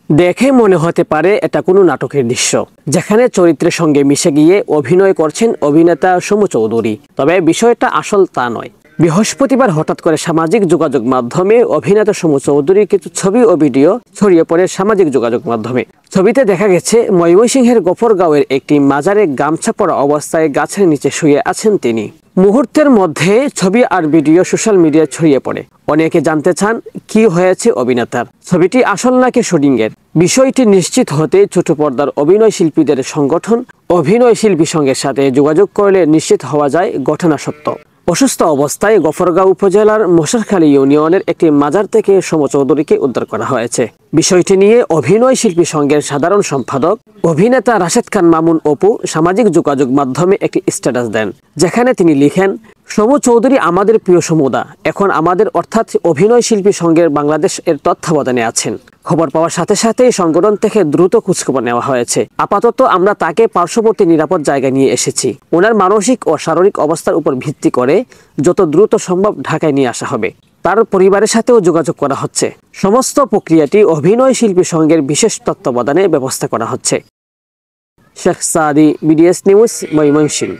দেখে মনে হতে পারে এটা কোনো নাটকের দৃশ্য, যেখানে চরিত্রের সঙ্গে মিশে গিয়ে অভিনয় করছেন অভিনেতা সমু চৌধুরী। তবে বিষয়টা আসল তা নয়। বৃহস্পতিবার হঠাৎ করে সামাজিক যোগাযোগ মাধ্যমে অভিনেতা সমু চৌধুরীর কিছু ছবি ও ভিডিও ছড়িয়ে পড়ে সামাজিক যোগাযোগ মাধ্যমে। ছবিতে দেখা গেছে ময়মনসিংহের গফরগাঁওয়ের একটি মাজারে গামছা পরা অবস্থায় গাছের নিচে শুয়ে আছেন তিনি। মুহূর্তের মধ্যে ছবি আর ভিডিও সোশ্যাল মিডিয়ায় ছড়িয়ে পড়ে। অনেকে জানতে চান কি হয়েছে অভিনেতার, ছবিটি আসল নাকি শুটিংয়ের। বিষয়টি নিশ্চিত হতে ছোট পর্দার অভিনয় শিল্পীদের সংগঠন অভিনয় শিল্পী সঙ্গের সাথে যোগাযোগ করলে নিশ্চিত হওয়া যায় ঘটনা সত্য। অসুস্থ অবস্থায় গফরগাঁও উপজেলার মশারখালী ইউনিয়নের একটি মাজার থেকে সমু চৌধুরীকে উদ্ধার করা হয়েছে। বিষয়টি নিয়ে অভিনয় শিল্পী সংঘের সাধারণ সম্পাদক অভিনেতা রাশেদ খান মামুন অপু সামাজিক যোগাযোগ মাধ্যমে একটি স্ট্যাটাস দেন, যেখানে তিনি লিখেন, সমু চৌধুরী আমাদের প্রিয় সমুদা এখন আমাদের অর্থাৎ অভিনয় শিল্পী সংঘের বাংলাদেশ এর তত্ত্বাবধানে আছেন। খবর পাওয়ার সাথে সাথেই সংগঠন থেকে দ্রুত খোঁজখবর নেওয়া হয়েছে। আপাতত আমরা তাকে পার্শ্ববর্তী নিরাপদ জায়গায় নিয়ে এসেছি। ওনার মানসিক ও শারীরিক অবস্থার উপর ভিত্তি করে যত দ্রুত সম্ভব ঢাকায় নিয়ে আসা হবে। তার পরিবারের সাথেও যোগাযোগ করা হচ্ছে। সমস্ত প্রক্রিয়াটি অভিনয় শিল্পী সংঘের বিশেষ তত্ত্বাবধানে ব্যবস্থা করা হচ্ছে। শেখ সাদি, বিডিএস নিউজ, ময়মনসিংহ।